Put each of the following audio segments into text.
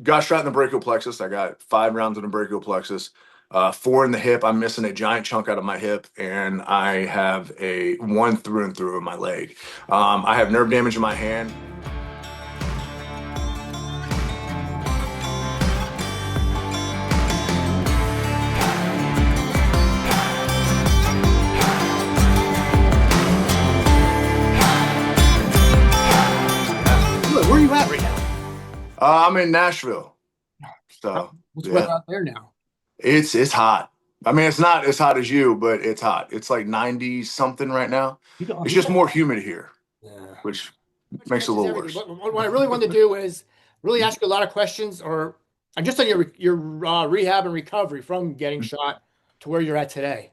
got shot in the brachial plexus. I got 5 rounds in the brachial plexus, 4 in the hip. I'm missing a giant chunk out of my hip, and I have a one through and through in my leg. I have nerve damage in my hand. Where are you at right now? I'm in Nashville, so What's weather yeah, out there now? it's hot. I mean, it's not as hot as you, but it's hot. It's like 90 something right now. It's You just got more humid here, yeah. which Which makes it a changes little everything. worse. What I really wanted to do is really ask you a lot of questions, or just on your rehab and recovery from getting shot to where you're at today.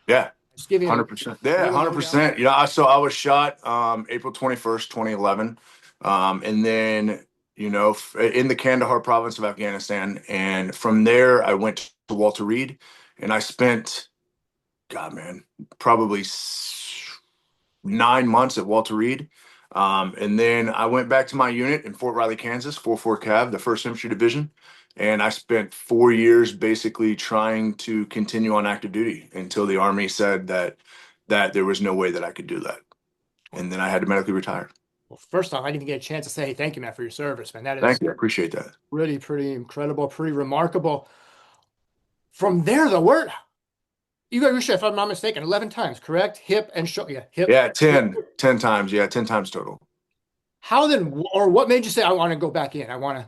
Yeah, Just give you 100%. Yeah, give you a rundown. 100%. So I was shot April 21st, 2011. And then, in the Kandahar province of Afghanistan. And from there, I went to Walter Reed, and I spent, God, man, probably 9 months at Walter Reed. And then I went back to my unit in Fort Riley, Kansas, 4-4 Cav, the 1st Infantry Division. And I spent 4 years basically trying to continue on active duty until the Army said that there was no way that I could do that. And then I had to medically retire. Well, first off, I didn't even get a chance to say, hey, thank you, man, for your service, man. That is Thank you. I appreciate that. really pretty incredible, pretty remarkable. From there, though, where you got your shot, if I'm not mistaken, 11 times, correct? Hip and shoulder, yeah, hip. Yeah, 10 times. Yeah, 10 times total. How then, or what made you say, I want to go back in? I want to.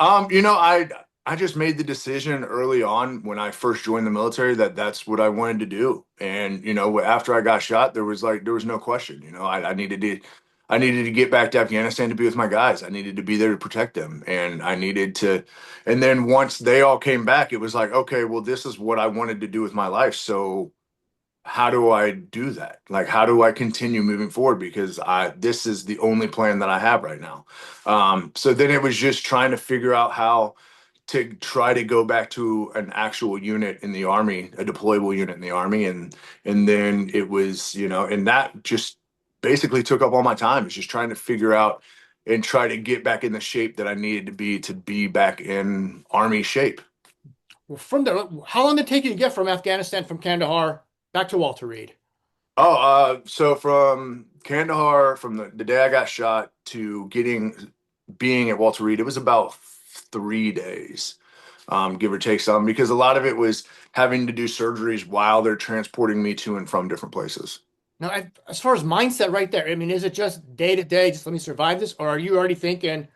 I just made the decision early on when I first joined the military that that's what I wanted to do. And after I got shot, there was no question. I needed to get back to Afghanistan to be with my guys. I needed to be there to protect them, and I needed to. And then once they all came back, it was like, okay, well, this is what I wanted to do with my life. So how do I do that? Like, how do I continue moving forward? Because this is the only plan that I have right now. So then it was just trying to figure out how to try to go back to an actual unit in the Army, a deployable unit in the Army. And then it was, and that just basically took up all my time. It's just trying to figure out and try to get back in the shape that I needed to be back in Army shape. Well, from there, how long did it take you to get from Afghanistan, from Kandahar back to Walter Reed? Oh, so from Kandahar, from the day I got shot to being at Walter Reed, it was about 3 days, give or take some, because a lot of it was having to do surgeries while they're transporting me to and from different places. Now, as far as mindset right there, I mean, is it just day to day, just let me survive this, or are you already thinking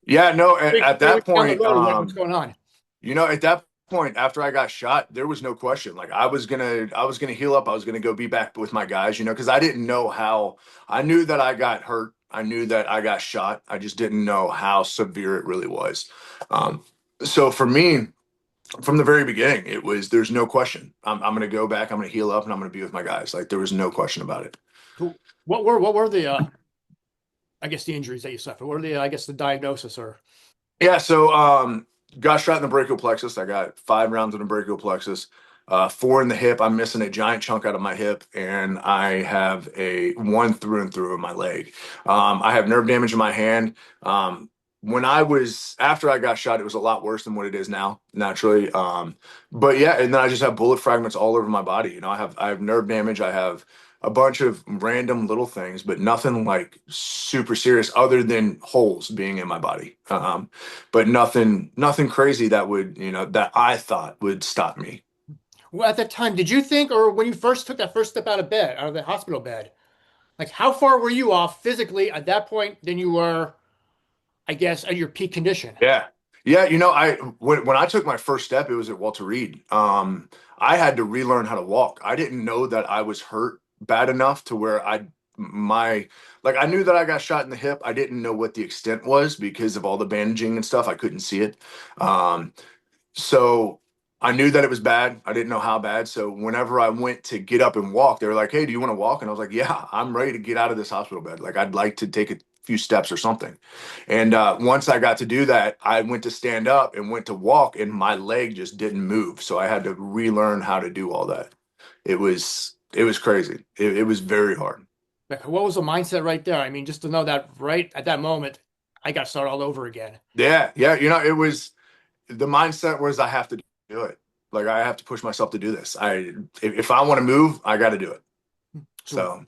Yeah, no, at 3 weeks that down the point, road, what's going on? at that point, after I got shot, there was no question. Like I was gonna heal up. I was gonna go be back with my guys, because I didn't know how. I knew that I got hurt. I knew that I got shot. I just didn't know how severe it really was. So for me, from the very beginning, there's no question. I'm gonna go back. I'm gonna heal up, and I'm gonna be with my guys. Like there was no question about it. So what were the I guess the injuries that you suffered? What are the I guess the diagnosis or Yeah, so got shot in the brachial plexus. I got 5 rounds in the brachial plexus, 4 in the hip. I'm missing a giant chunk out of my hip, and I have a one through and through in my leg. I have nerve damage in my hand. After I got shot, it was a lot worse than what it is now, naturally. But yeah, and then I just have bullet fragments all over my body. I have nerve damage. I have a bunch of random little things, but nothing like super serious other than holes being in my body. But nothing crazy that I thought would stop me. well, at that time, did you think, or when you first took that first step out of bed, out of the hospital bed, like how far were you off physically at that point than you were, I guess, at your peak condition? Yeah. Yeah, when I took my first step, it was at Walter Reed. I had to relearn how to walk. I didn't know that I was hurt bad enough to where I knew that I got shot in the hip. I didn't know what the extent was because of all the bandaging and stuff. I couldn't see it. Um, so I knew that it was bad. I didn't know how bad. So whenever I went to get up and walk, they were like, "Hey, do you want to walk?" And I was like, "Yeah, I'm ready to get out of this hospital bed. Like, I'd like to take a few steps or something." And once I got to do that, I went to stand up and went to walk, and my leg just didn't move. So I had to relearn how to do all that. It was crazy. It was very hard. Like, what was the mindset right there? I mean, just to know that right at that moment, I got to start all over again. Yeah, yeah. It was the mindset was I have to do it. Like I have to push myself to do this. If I want to move, I got to do it. So So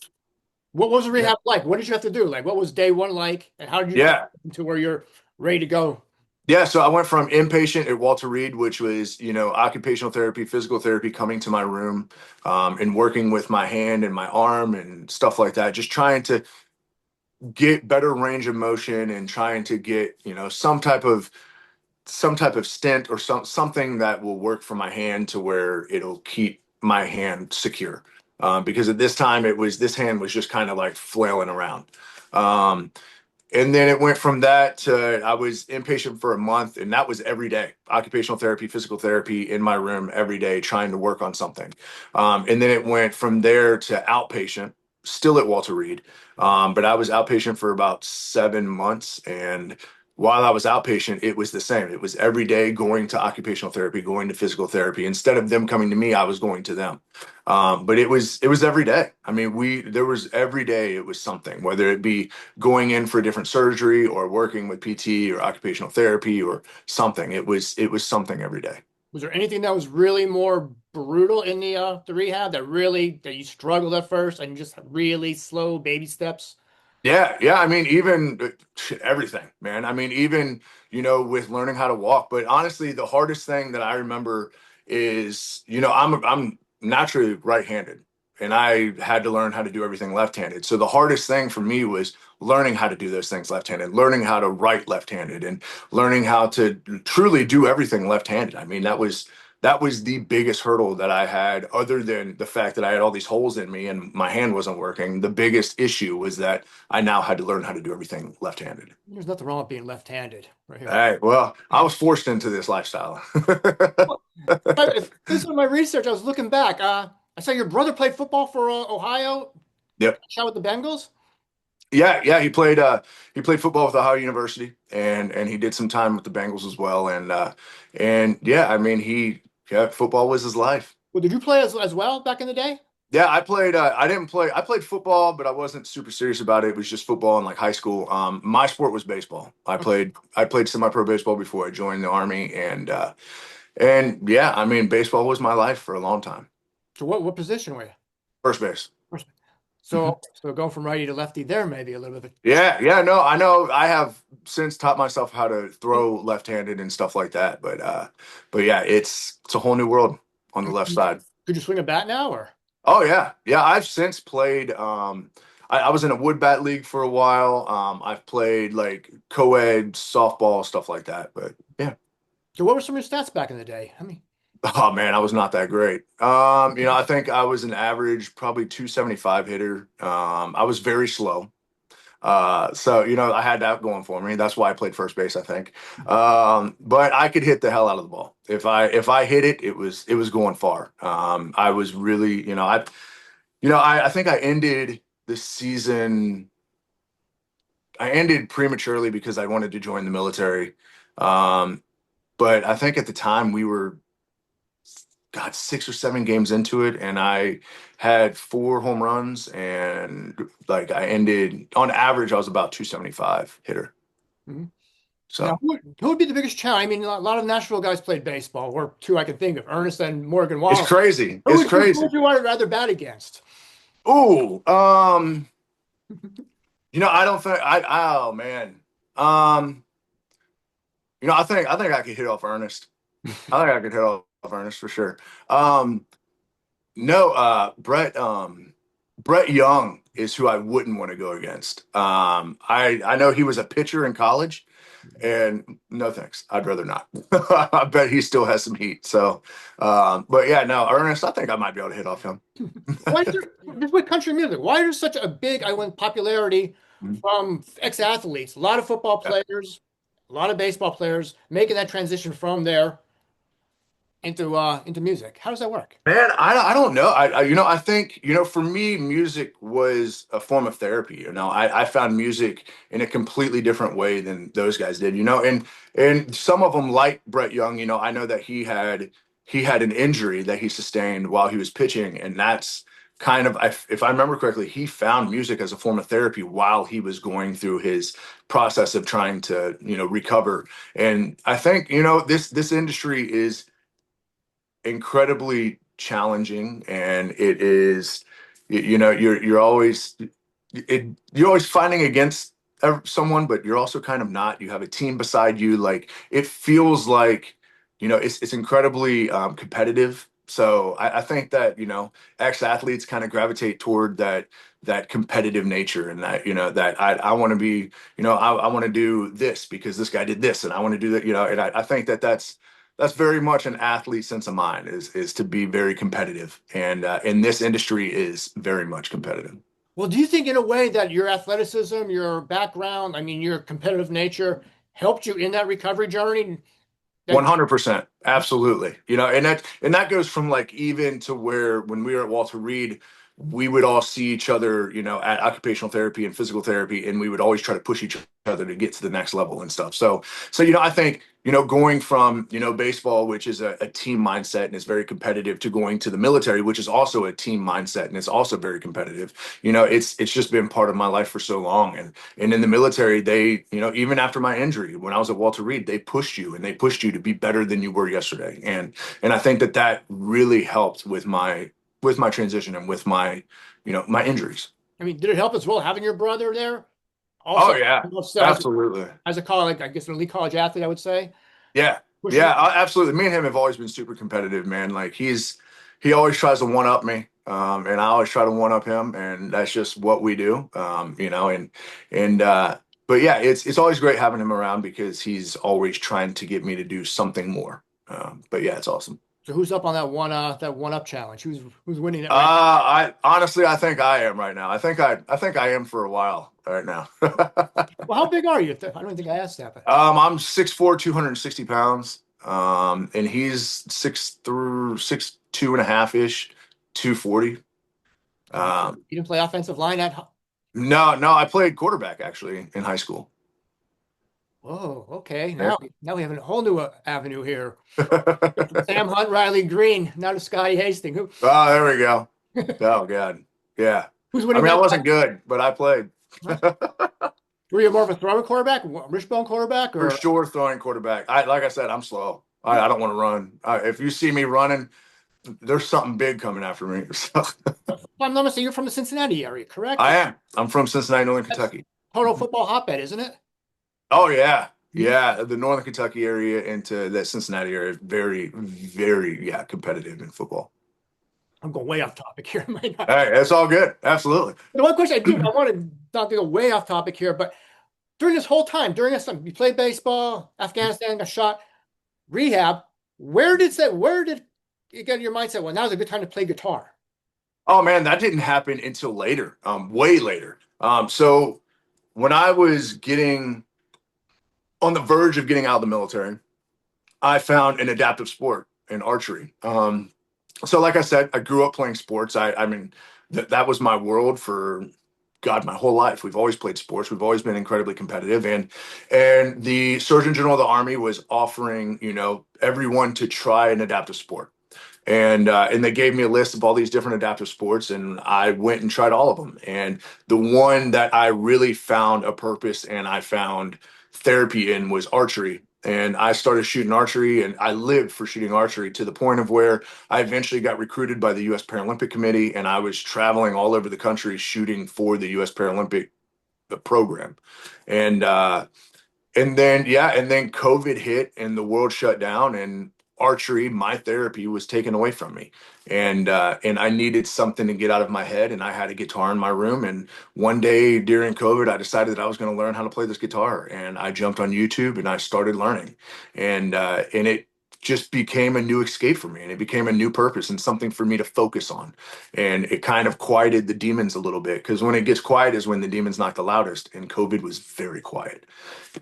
what was the yeah, rehab like? What did you have to do? Like, what was day one like? And how did you yeah. get to where you're ready to go? Yeah, so I went from inpatient at Walter Reed, which was, occupational therapy, physical therapy, coming to my room, and working with my hand and my arm and stuff like that, just trying to get better range of motion and trying to get, some type of stent or something that will work for my hand to where it'll keep my hand secure. Because at this time this hand was just kind of like flailing around. Um, and then it went from that to I was inpatient for a month, and that was every day. Occupational therapy, physical therapy in my room every day, trying to work on something. And then it went from there to outpatient, still at Walter Reed. But I was outpatient for about 7 months. And while I was outpatient, it was the same. It was every day going to occupational therapy, going to physical therapy. Instead of them coming to me, I was going to them. But it was every day. I mean, there was every day it was something, whether it be going in for a different surgery or working with PT or occupational therapy or something. It was something every day. Was there anything that was really more brutal in the rehab that you struggled at first and just really slow baby steps? Yeah, yeah. I mean, even everything, man. I mean, even with learning how to walk. But honestly, the hardest thing that I remember is, I'm naturally right-handed, and I had to learn how to do everything left-handed. So the hardest thing for me was learning how to do those things left-handed, learning how to write left-handed, and learning how to truly do everything left-handed. I mean, that was the biggest hurdle that I had, other than the fact that I had all these holes in me and my hand wasn't working. The biggest issue was that I now had to learn how to do everything left-handed. There's nothing wrong with being left-handed right All here. right. Well, I was forced into this lifestyle. Based on my research, I was looking back. I saw your brother played football for Ohio, Yep. shot with the Bengals. Yeah, yeah. He played football with Ohio University, and he did some time with the Bengals as well. And yeah, I mean, yeah, football was his life. Well, did you play as well back in the day? Yeah, I played. I didn't play. I played football, but I wasn't super serious about it. It was just football in like high school. My sport was baseball. I Okay. played. I played semi-pro baseball before I joined the army, and yeah, I mean, baseball was my life for a long time. So what position were you? First base. First. Mhm. So going from righty to lefty there maybe a little bit. Yeah, yeah. No, I know. I have since taught myself how to throw left-handed and stuff like that. But yeah, it's a whole new world on the left side. Could you swing a bat now or? Oh yeah, yeah. I've since played. I was in a wood bat league for a while. I've played like co-ed softball stuff like that. But yeah. So what were some of your stats back in the day? I mean, Oh man, I was not that great. I think I was an average, probably 275 hitter. I was very slow. So I had that going for me. That's why I played first base, I think. But I could hit the hell out of the ball. If I hit it, it was going far. I was really, I think I ended the season. I ended prematurely because I wanted to join the military. Um, but I think at the time we were, got 6 or 7 games into it, and I had 4 home runs, and like I ended on average, I was about 275 hitter. mhm. Now So who would be the biggest challenge? I mean, a lot of Nashville guys played baseball, or two I can think of, Ernest and Morgan it's Wallen. crazy. Who It's would you, who crazy. would you want to rather bat against? Ooh, I don't think oh man. Um, I think I could hit off Ernest. I think I could hit off Ernest for sure. Um, no, Brett Young is who I wouldn't want to go against. I know he was a pitcher in college, and no thanks. I'd rather not. I bet he still has some heat. So, but yeah, no, Ernest, I think I might be able to hit off him. Why is there, just with country music, why is there such a big, I want popularity from ex-athletes? A lot of football Yeah. players, a lot of baseball players making that transition from there into music. How does that work? Man, I don't know. I think, for me, music was a form of therapy. I found music in a completely different way than those guys did, and some of them, like Brett Young, I know that he had an injury that he sustained while he was pitching, and kind of, if I remember correctly, he found music as a form of therapy while he was going through his process of trying to, recover. And I think, this industry is incredibly challenging, and it is, you're always you're always fighting against someone, but you're also kind of not. You have a team beside you. Like, it feels like, it's incredibly competitive. So I think that, ex-athletes kind of gravitate toward that competitive nature, and that, that I want to be, I want to do this because this guy did this, and I want to do that, and I think that that's very much an athlete sense of mind, is to be very competitive, and this industry is very much competitive. Well, do you think in a way that your athleticism, your background, I mean, your competitive nature helped you in that recovery journey? That 100%. Absolutely. And that goes from, like, even to where when we were at Walter Reed, we would all see each other, at occupational therapy and physical therapy, and we would always try to push each other to get to the next level and stuff. So, I think, going from, baseball, which is a team mindset and is very competitive, to going to the military, which is also a team mindset and it's also very competitive. It's just been part of my life for so long. And in the military, they, even after my injury, when I was at Walter Reed, they pushed you, and they pushed you to be better than you were yesterday. And I think that really helped with my transition and with my injuries. I mean, did it help as well having your brother there? Oh Also, yeah, also absolutely. as a college, I guess an elite college athlete, I would say. Yeah, Pushing yeah, you. absolutely. Me and him have always been super competitive, man. Like, he always tries to one up me, and I always try to one up him, and that's just what we do. And but yeah, it's always great having him around because he's always trying to get me to do something more. But yeah, it's awesome. So who's up on that one up challenge? Who's winning it right I honestly, I think I am right now. I think I am for a while right now. now? Well, how big are you? I don't think I asked that, but I'm 6'4", 260 pounds. And he's 6'2" and a half ish, 240. you didn't play offensive line at. No, no, I played quarterback actually in high school. Whoa, okay. Yeah. Now we have a whole new avenue here. From Sam Hunt, Riley Green, now to Scotty Hasting. Oh, there we go. Oh God. Yeah. Who's I winning mean, I that? wasn't good, but I played. Were you more of a throwing quarterback, wishbone quarterback, For or sure, throwing quarterback. Like I said, I'm slow. I don't want to run. If you see me running, there's something big coming after me. So, if I'm not mistaken, you're from the Cincinnati area, correct? I am. I'm from Cincinnati, Northern That's Kentucky. total football hotbed, isn't it? Oh yeah, Mhm. yeah. The Northern Kentucky area into that Cincinnati area is very, very, yeah, competitive in football. I'm going way off topic here. Might not. Hey, that's all good. Absolutely. The one question I want to not to go way off topic here, but during this whole time, during this time, you played baseball, Afghanistan, got shot, rehab. Where did you get your mindset? Well, now's a good time to play guitar. Oh man, that didn't happen until later, way later. So when I was getting on the verge of getting out of the military, I found an adaptive sport in archery. So like I said, I grew up playing sports. I mean, that was my world for God, my whole life. We've always played sports. We've always been incredibly competitive, and the Surgeon General of the Army was offering, everyone to try an adaptive sport. And they gave me a list of all these different adaptive sports, and I went and tried all of them. And the one that I really found a purpose and I found therapy in was archery. And I started shooting archery, and I lived for shooting archery, to the point of where I eventually got recruited by the U.S. Paralympic Committee, and I was traveling all over the country shooting for the U.S. Paralympic program. And and then COVID hit and the world shut down, and archery, my therapy, was taken away from me. And I needed something to get out of my head, and I had a guitar in my room. And one day during COVID, I decided that I was going to learn how to play this guitar, and I jumped on YouTube and I started learning. And it just became a new escape for me, and it became a new purpose and something for me to focus on. And it kind of quieted the demons a little bit, because when it gets quiet is when the demons knock the loudest, and COVID was very quiet,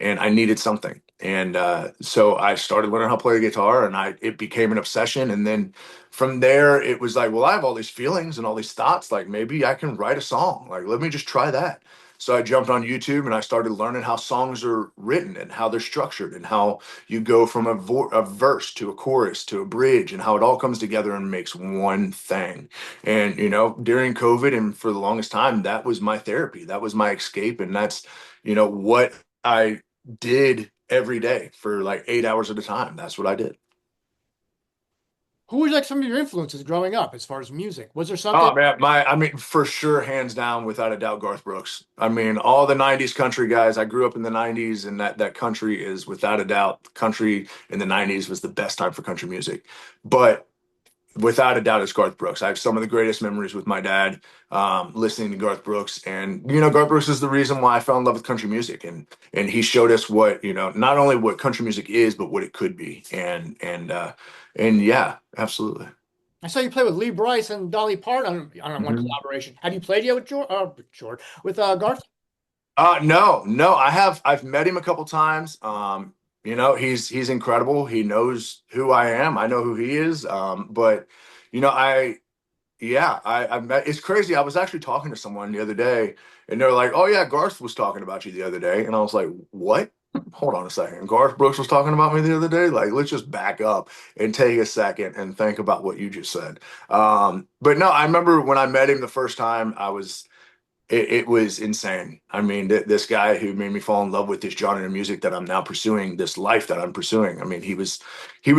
and I needed something. And so I started learning how to play the guitar, and it became an obsession. And then from there, it was like, well, I have all these feelings and all these thoughts. Like, maybe I can write a song. Like, let me just try that. So I jumped on YouTube and I started learning how songs are written and how they're structured and how you go from a verse to a chorus to a bridge and how it all comes together and makes one thing. And, during COVID and for the longest time, that was my therapy. That was my escape. And that's, what I did every day for like 8 hours at a time. That's what I did. Who was like some of your influences growing up as far as music? Was there something? Oh man, I mean, for sure, hands down, without a doubt, Garth Brooks. I mean, all the '90s country guys. I grew up in the '90s, and that country is without a doubt. Country in the '90s was the best time for country music, but without a doubt, it's Garth Brooks. I have some of the greatest memories with my dad, listening to Garth Brooks, and Garth Brooks is the reason why I fell in love with country music, and he showed us what not only what country music is, but what it could be, and yeah, absolutely. I saw you play with Lee Brice and Dolly Parton on one Mhm. collaboration. Have you played yet with George with Garth? No, no, I've met him a couple times. He's incredible. He knows who I am. I know who he is. But you know, I yeah, I met. It's crazy. I was actually talking to someone the other day, and they're like, "Oh yeah, Garth was talking about you the other day," and I was like, "What? Hold on a second. Garth Brooks was talking about me the other day. Like, let's just back up and take a second and think about what you just said." But no, I remember when I met him the first time. It was insane. I mean, this guy who made me fall in love with this genre of music that I'm now pursuing, this life that I'm pursuing. I mean, he was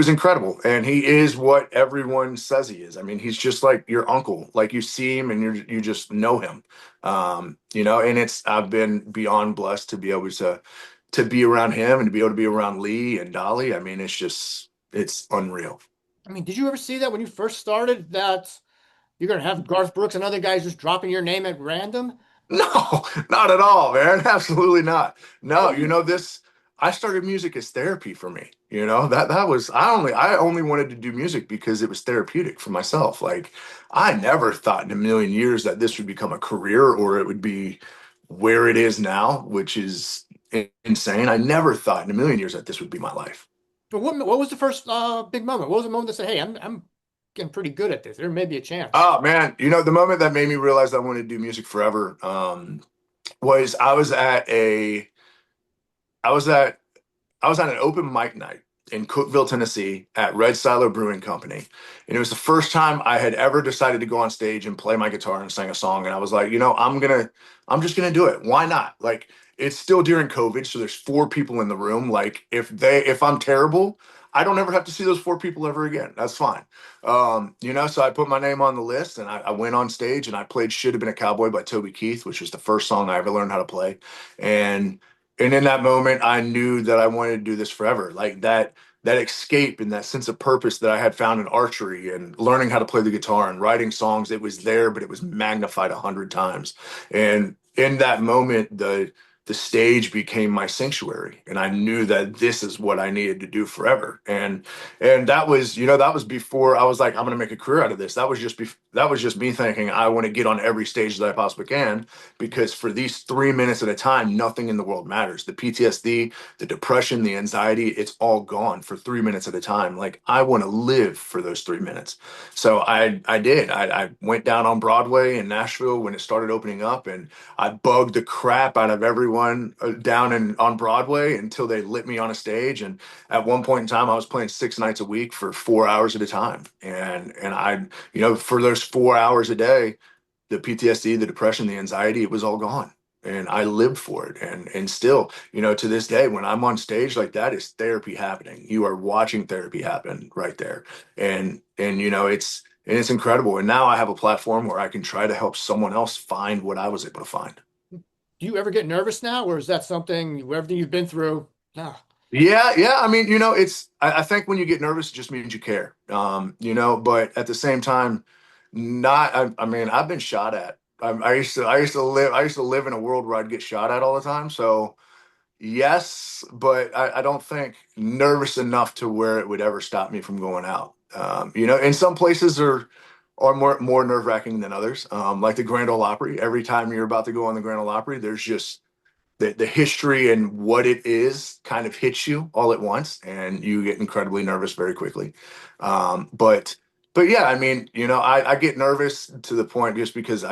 incredible, and he is what everyone says he is. I mean, he's just like your uncle. Like you see him and you just know him. And I've been beyond blessed to be able to be around him and to be able to be around Lee and Dolly. I mean, it's unreal. I mean, did you ever see that when you first started that you're gonna have Garth Brooks and other guys just dropping your name at random? No, not at all, man. Absolutely not. How No, did you? I started music as therapy for me. That was I only wanted to do music because it was therapeutic for myself. Like I never thought in a million years that this would become a career or it would be where it is now, which is insane. I never thought in a million years that this would be my life. But what was the first big moment? What was the moment that said, "Hey, I'm getting pretty good at this. There may be a chance." Oh man, the moment that made me realize I wanted to do music forever, was I was at I was at an open mic night in Cookeville, Tennessee at Red Silo Brewing Company. And it was the first time I had ever decided to go on stage and play my guitar and sing a song. And I was like, I'm just gonna do it. Why not? Like it's still during COVID, so there's four people in the room. Like if I'm terrible, I don't ever have to see those four people ever again. That's fine. So I put my name on the list and I went on stage and I played Should Have Been a Cowboy by Toby Keith, which was the first song I ever learned how to play. And and in that moment, I knew that I wanted to do this forever. Like that escape and that sense of purpose that I had found in archery and learning how to play the guitar and writing songs, it was there, but it was magnified 100 times. And in that moment, the stage became my sanctuary, and I knew that this is what I needed to do forever. And that was before I was like, I'm gonna make a career out of this. That was just me thinking I want to get on every stage that I possibly can because for these 3 minutes at a time, nothing in the world matters. The PTSD, the depression, the anxiety, it's all gone for 3 minutes at a time. Like I want to live for those 3 minutes. So I did. I went down on Broadway in Nashville when it started opening up, and I bugged the crap out of everyone down on Broadway until they lit me on a stage. And at one point in time, I was playing 6 nights a week for 4 hours at a time. And for those 4 hours a day, the PTSD, the depression, the anxiety, it was all gone. And I lived for it. And still, to this day, when I'm on stage like that, it's therapy happening. You are watching therapy happen right there. And it's incredible. And now I have a platform where I can try to help someone else find what I was able to find. Do you ever get nervous now, or is that something, everything you've been through? No. Yeah, yeah. I mean, I think when you get nervous, it just means you care. But at the same time, I mean, I've been shot at. I used to live in a world where I'd get shot at all the time. So yes, but I don't think nervous enough to where it would ever stop me from going out. And some places are more nerve-wracking than others. Like the Grand Ole Opry. Every time you're about to go on the Grand Ole Opry, there's just the history and what it is kind of hits you all at once, and you get incredibly nervous very quickly. But yeah, I mean, I get nervous to the point just because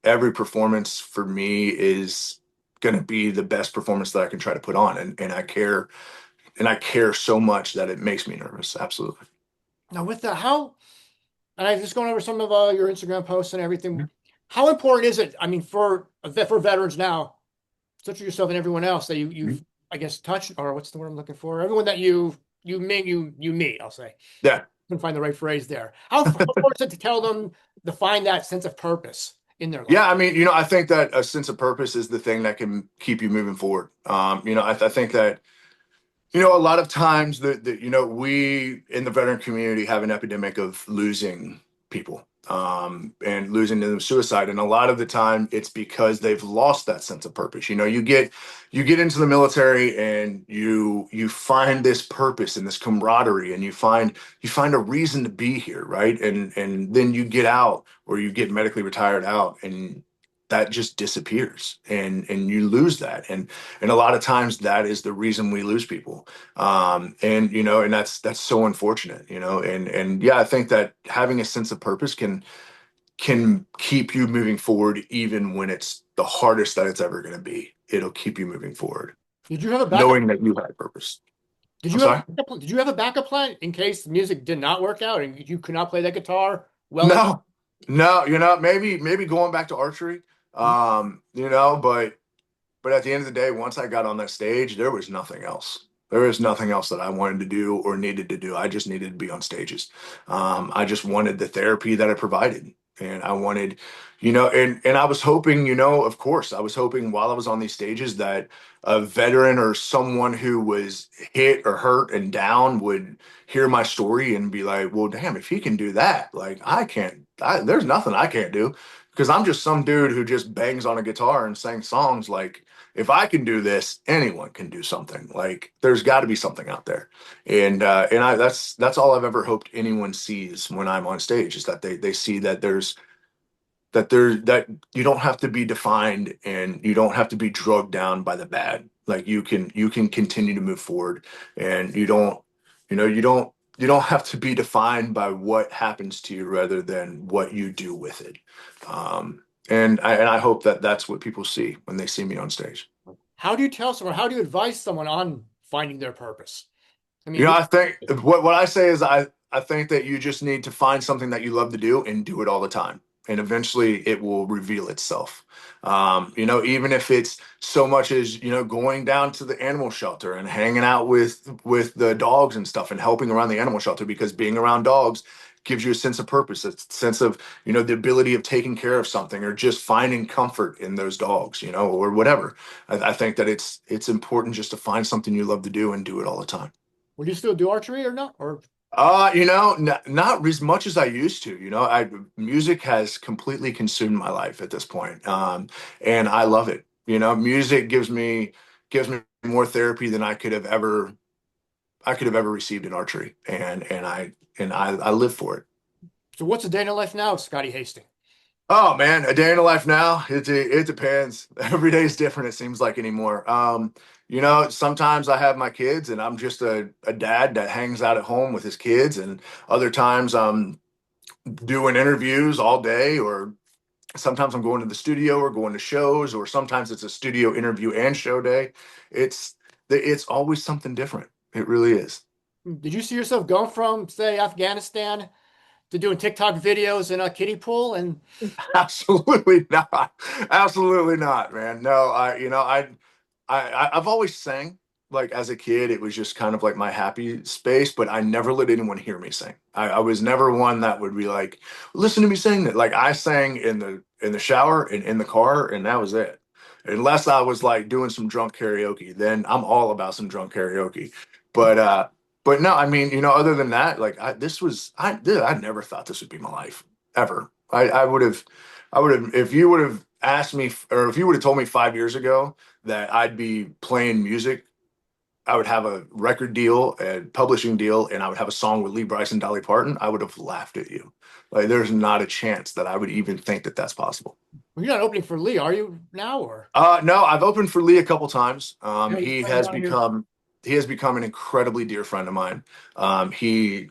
every performance for me is going to be the best performance that I can try to put on. And I care so much that it makes me nervous. Absolutely. Now with that, how, and I just going over some of your Instagram posts and everything. How important is it? I mean, for veterans now, such as yourself and everyone else that you've, I guess, touched, or what's the word I'm looking for? Everyone that you meet, I'll say. Yeah. Couldn't find the right phrase there. How important is it to tell them to find that sense of purpose in their life? Yeah, I mean, I think that a sense of purpose is the thing that can keep you moving forward. I think that, a lot of times we in the veteran community have an epidemic of losing people, and losing them to suicide. And a lot of the time it's because they've lost that sense of purpose. You get into the military and you find this purpose and this camaraderie, and you find a reason to be here, right? And then you get out, or you get medically retired out, and that just disappears, and you lose that. And a lot of times that is the reason we lose people. And that's so unfortunate. And yeah, I think that having a sense of purpose can keep you moving forward, even when it's the hardest that it's ever going to be. It'll keep you moving forward, Did you have a backup? knowing that you had purpose. Did I'm you have sorry. a backup, did you have a backup plan in case the music did not work out and you could not play that guitar well enough? No, no, maybe going back to archery. But at the end of the day, once I got on that stage, there was nothing else. There was nothing else that I wanted to do or needed to do. I just needed to be on stages. I just wanted the therapy that it provided. And I wanted, and I was hoping, of course, I was hoping while I was on these stages that a veteran or someone who was hit or hurt and down would hear my story and be like, well, damn, if he can do that, like there's nothing I can't do, because I'm just some dude who just bangs on a guitar and sings songs. Like, if I can do this, anyone can do something. Like, there's got to be something out there. And that's all I've ever hoped anyone sees when I'm on stage, is that they see that you don't have to be defined, and you don't have to be drugged down by the bad. Like, you can continue to move forward, and you don't have to be defined by what happens to you, rather than what you do with it. And I hope that that's what people see when they see me on stage. How do you tell someone, how do you advise someone on finding their purpose? I mean, I think what I say is I think that you just need to find something that you love to do and do it all the time. And eventually it will reveal itself. Even if it's so much as, going down to the animal shelter and hanging out with the dogs and stuff, and helping around the animal shelter, because being around dogs gives you a sense of purpose, a sense of, the ability of taking care of something, or just finding comfort in those dogs, or whatever. I think that it's important just to find something you love to do and do it all the time. will you still do archery or not? Or Not as much as I used to. Music has completely consumed my life at this point. And I love it. Music gives me more therapy than I could have ever received in archery. And I live for it. so what's a day in the life now, Scotty Hasting? Oh man, a day in the life now. It depends. Every day is different, it seems like, anymore. Sometimes I have my kids and I'm just a dad that hangs out at home with his kids, and other times I'm doing interviews all day, or sometimes I'm going to the studio or going to shows, or sometimes it's a studio interview and show day. It's always something different. It really is. Did you see yourself going from, say, Afghanistan to doing TikTok videos in a kiddie pool? And Absolutely not. Absolutely not, man. No, I've always sang. Like, as a kid, it was just kind of like my happy space, but I never let anyone hear me sing. I was never one that would be like, listen to me sing. That, like, I sang in the shower and in the car, and that was it. Unless I was like doing some drunk karaoke, then I'm all about some drunk karaoke. But no, I mean, other than that, like, I never thought this would be my life, ever. I would have, if you would have asked me, or if you would have told me 5 years ago that I'd be playing music, I would have a record deal, a publishing deal, and I would have a song with Lee Brice and Dolly Parton, I would have laughed at you. Like, there's not a chance that I would even think that that's possible. well, you're not opening for Lee, are you now? Or No, I've opened for Lee a couple times. yeah, you playing one of your He has become an incredibly dear friend of mine. He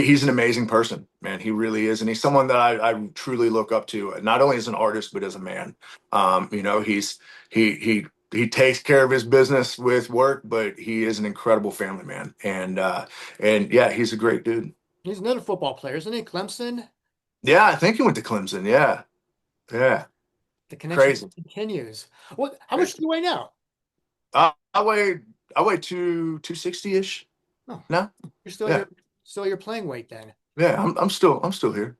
he's an amazing person, man. He really is, and he's someone that I truly look up to, not only as an artist but as a man. He takes care of his business with work, but he is an incredible family man, and yeah, he's a great dude. He's another football player, isn't he? Clemson. Yeah, I think he went to Clemson. Yeah, yeah, The connection crazy. continues. What? How much Crazy. do you weigh now? Uh, I weigh I weigh 260 ish. Oh, No, you're still yeah, your playing weight then. yeah. I'm still here.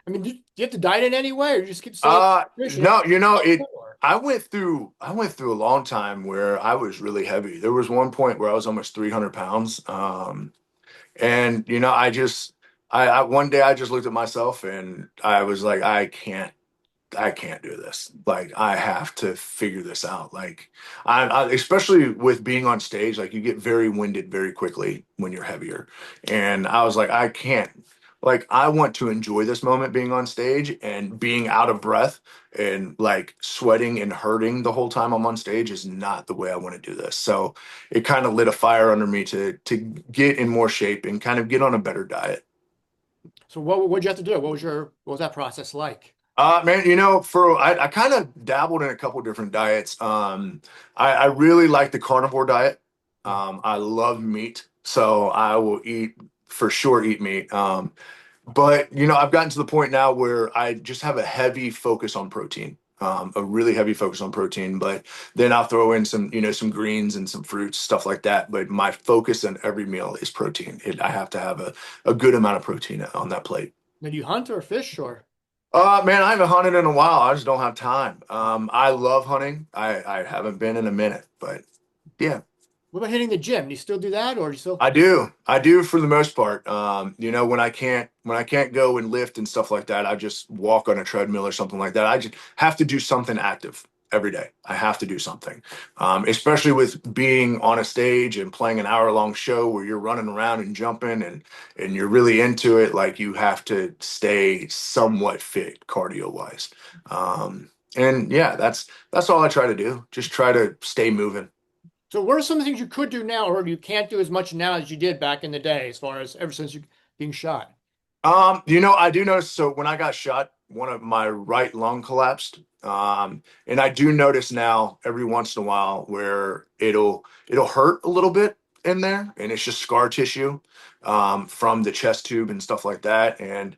I mean, do you have to diet in any way, or you just keep staying nutrition? No, it. Or I went through a long time where I was really heavy. There was one point where I was almost 300 pounds. And I one day I just looked at myself and I was like, I can't do this. Like, I have to figure this out. Like, especially with being on stage, like you get very winded very quickly when you're heavier. And I was like, I can't. Like, I want to enjoy this moment being on stage, and being out of breath and like sweating and hurting the whole time I'm on stage is not the way I want to do this. So it kind of lit a fire under me to get in more shape and kind of get on a better diet. so what'd you have to do? What was that process like? Man, I kind of dabbled in a couple different diets. I really like the carnivore diet. I love meat, so I will for sure eat meat. But I've gotten to the point now where I just have a heavy focus on protein, a really heavy focus on protein. But then I'll throw in some greens and some fruits, stuff like that. But my focus on every meal is protein. I have to have a good amount of protein on that plate. Did you hunt or fish or Man, I haven't hunted in a while. I just don't have time. I love hunting. I haven't been in a minute, but yeah, what about hitting the gym? Do you still do that, or do you still? I do. I do for the most part. When I can't go and lift and stuff like that, I just walk on a treadmill or something like that. I just have to do something active every day. I have to do something, especially with being on a stage and playing an hour-long show where you're running around and jumping and you're really into it. Like, you have to stay somewhat fit cardio wise. And yeah, that's all I try to do. Just try to stay moving. So what are some of the things you could do now, or you can't do as much now as you did back in the day, as far as ever since you being shot? I do notice. So when I got shot, one of my right lung collapsed. And I do notice now every once in a while where it'll hurt a little bit in there, and it's just scar tissue from the chest tube and stuff like that. And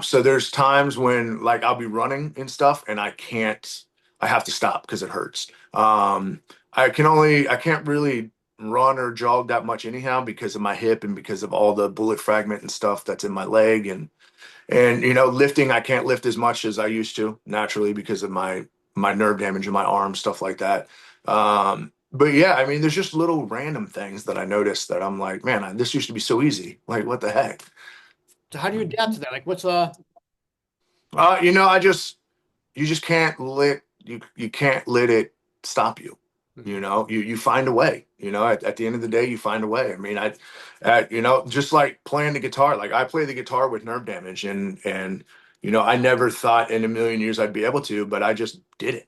so there's times when, like, I'll be running and stuff, and I have to stop because it hurts. I can't really run or jog that much anyhow because of my hip and because of all the bullet fragment and stuff that's in my leg. And lifting, I can't lift as much as I used to naturally because of my nerve damage in my arm, stuff like that. But yeah, I mean, there's just little random things that I noticed that I'm like, man, this used to be so easy. Like, what the heck? So how do you adapt to that? Like, what's I just you just you can't let it stop you. You find a way. At the end of the day, you find a way. I mean, just like playing the guitar. Like, I play the guitar with nerve damage, and I never thought in a million years I'd be able to, but I just did it.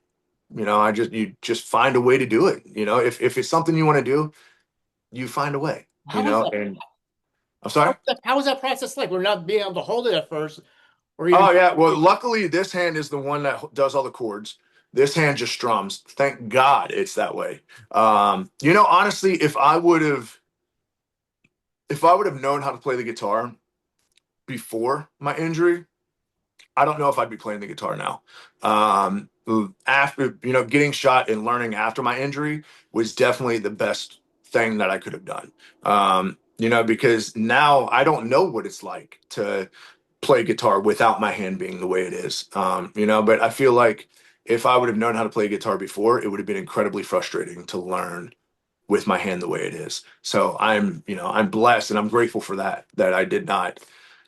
You just find a way to do it. If it's something you want to do, you find a way. how was that? And I'm sorry. How was that process like? We're not being able to hold it at first, or even. Oh yeah. Well, luckily this hand is the one that does all the chords. This hand just strums. Thank God it's that way. Honestly, if I would have known how to play the guitar before my injury, I don't know if I'd be playing the guitar now. After getting shot and learning after my injury was definitely the best thing that I could have done. Because now I don't know what it's like to play guitar without my hand being the way it is. But I feel like if I would have known how to play guitar before, it would have been incredibly frustrating to learn with my hand the way it is. So I'm blessed and I'm grateful for that I did not,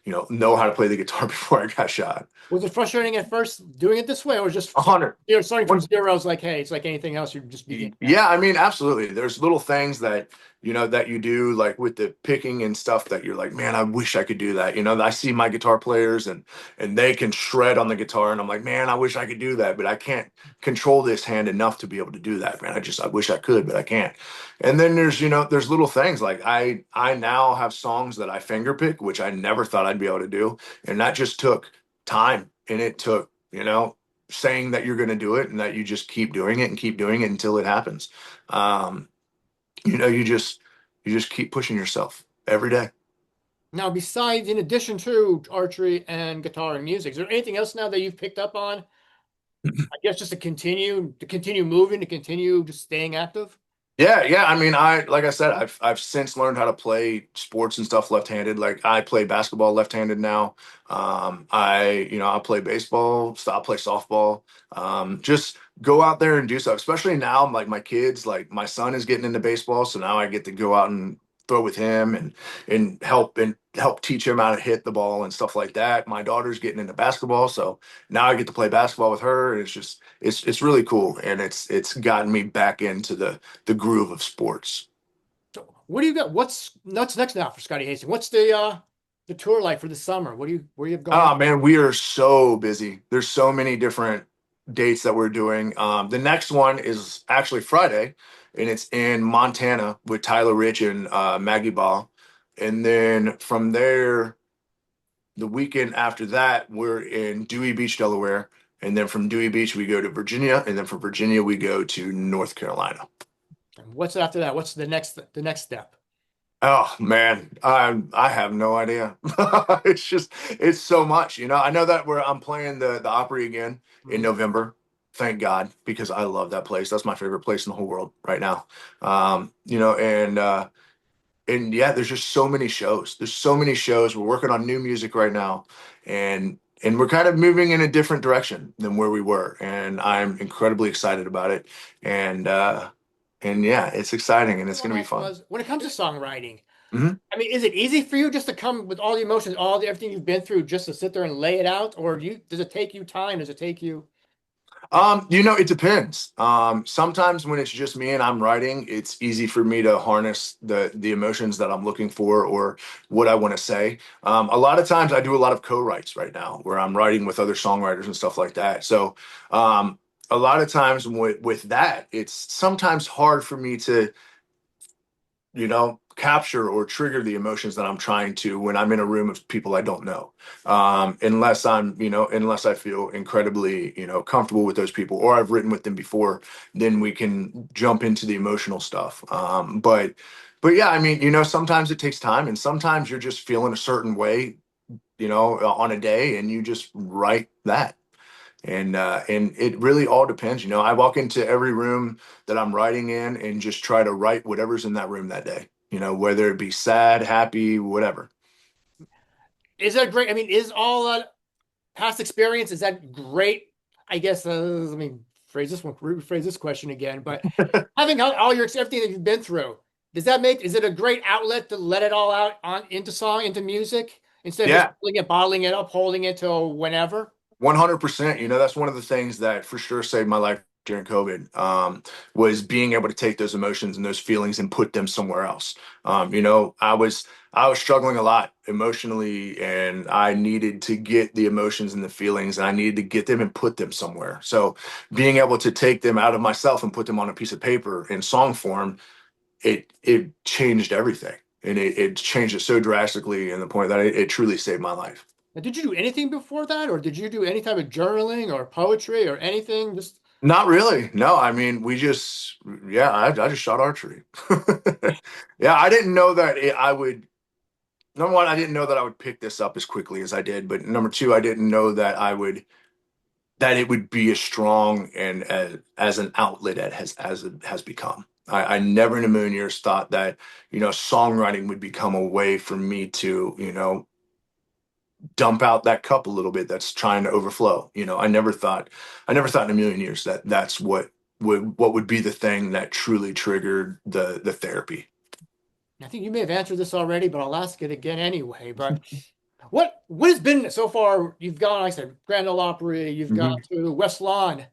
know how to play the guitar before I got shot. Was it frustrating at first doing it this way, or just 100. starting from zero? It's like, hey, it's like anything else. You just begin. Yeah, I mean, absolutely. There's little things that, that you do like with the picking and stuff that you're like, man, I wish I could do that. I see my guitar players and they can shred on the guitar and I'm like, man, I wish I could do that, but I can't control this hand enough to be able to do that, man. I wish I could, but I can't. And then there's little things like I now have songs that I finger pick, which I never thought I'd be able to do. And that just took time and it took, saying that you're going to do it and that you just keep doing it and keep doing it until it happens. Um, you know, you just keep pushing yourself every day. Now, besides, in addition to archery and guitar and music, is there anything else now that you've picked up on? I guess just to continue moving, to continue just staying active. Yeah, yeah. I mean, like I said, I've since learned how to play sports and stuff left-handed. Like I play basketball left-handed now. I play baseball, stop play softball. Just go out there and do stuff. Especially now, like my kids, like my son is getting into baseball, so now I get to go out and throw with him and help teach him how to hit the ball and stuff like that. My daughter's getting into basketball, so now I get to play basketball with her. And it's really cool, and it's gotten me back into the groove of sports. So, what do you got? What's next now for Scotty Hasting? What's the tour like for the summer? Where you have going? Oh man, we are so busy. There's so many different dates that we're doing. The next one is actually Friday, and it's in Montana with Tyler Rich and Maggie Ball. And then from there, the weekend after that, we're in Dewey Beach, Delaware. And then from Dewey Beach, we go to Virginia. And then from Virginia, we go to North Carolina. And what's after that? What's the next step? Oh man, I have no idea. It's so much. I know that I'm playing the Opry again in Mhm. November. Thank God, because I love that place. That's my favorite place in the whole world right now. And yeah, there's just so many shows. There's so many shows. We're working on new music right now, and we're kind of moving in a different direction than where we were. And I'm incredibly excited about it. And yeah, it's exciting and I it's want gonna to be ask fun. was when it comes to songwriting. Mhm. I mean, is it easy for you just to come with all the emotions, everything you've been through, just to sit there and lay it out, or does it take you time? Does it take you? It depends. Sometimes when it's just me and I'm writing, it's easy for me to harness the emotions that I'm looking for or what I want to say. A lot of times I do a lot of co-writes right now where I'm writing with other songwriters and stuff like that. So a lot of times with that, it's sometimes hard for me to capture or trigger the emotions that I'm trying to when I'm in a room of people I don't know. Unless I feel incredibly, comfortable with those people or I've written with them before, then we can jump into the emotional stuff. But yeah, I mean, sometimes it takes time and sometimes you're just feeling a certain way, on a day and you just write that. And it really all depends. I walk into every room that I'm writing in and just try to write whatever's in that room that day. Whether it be sad, happy, whatever. Is that great? I mean, is all that past experience, is that great? I guess, let me rephrase this question again, but having all your everything that you've been through, is it a great outlet to let it all out into song, into music, instead of just Yeah, bottling it up, holding it till whenever? 100%. That's one of the things that for sure saved my life during COVID, was being able to take those emotions and those feelings and put them somewhere else. I was struggling a lot emotionally, and I needed to get the emotions and the feelings, and I needed to get them and put them somewhere. So being able to take them out of myself and put them on a piece of paper in song form, it changed everything, and it changed it so drastically, in the point that it truly saved my life. Now, did you do anything before that, or did you do any type of journaling or poetry or anything? Just Not really. No, I mean, yeah, I just shot archery. Yeah, I didn't know that I would. Number one, I didn't know that I would pick this up as quickly as I did. But number two, I didn't know that it would be as strong and as an outlet as it has become. I never in a million years thought that, songwriting would become a way for me to, dump out that cup a little bit that's trying to overflow. I never thought in a million years that that's what would be the thing that truly triggered the therapy. I think you may have answered this already, but I'll ask it again anyway. But what has been so far? You've gone, like I said, Grand Ole Opry, you've gone Mhm. to West Lawn.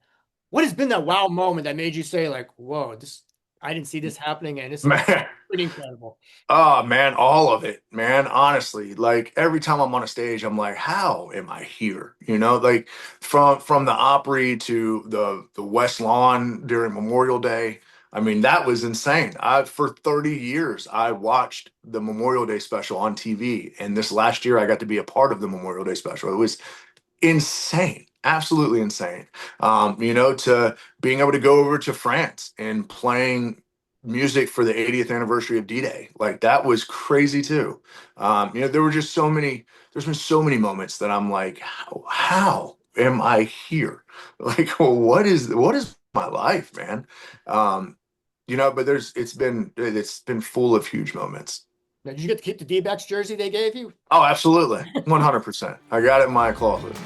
What has been that wow moment that made you say, like, whoa, this I didn't see this happening, and this is Man. Pretty incredible. Oh man, all of it, man. Honestly, like every time I'm on a stage, I'm like, how am I here? You know, like from the Opry to the West Lawn during Memorial Day. I mean, that was insane. I for 30 years I watched the Memorial Day special on TV, and this last year I got to be a part of the Memorial Day special. It was insane, absolutely insane. To being able to go over to France and playing music for the 80th anniversary of D-Day, like that was crazy too. There were just so many. There's been so many moments that I'm like, how am I here? Like, well, what is my life, man? But it's been full of huge moments. Now, did you get to keep the D-backs jersey they gave you? Oh, absolutely. 100%. I got it in my closet.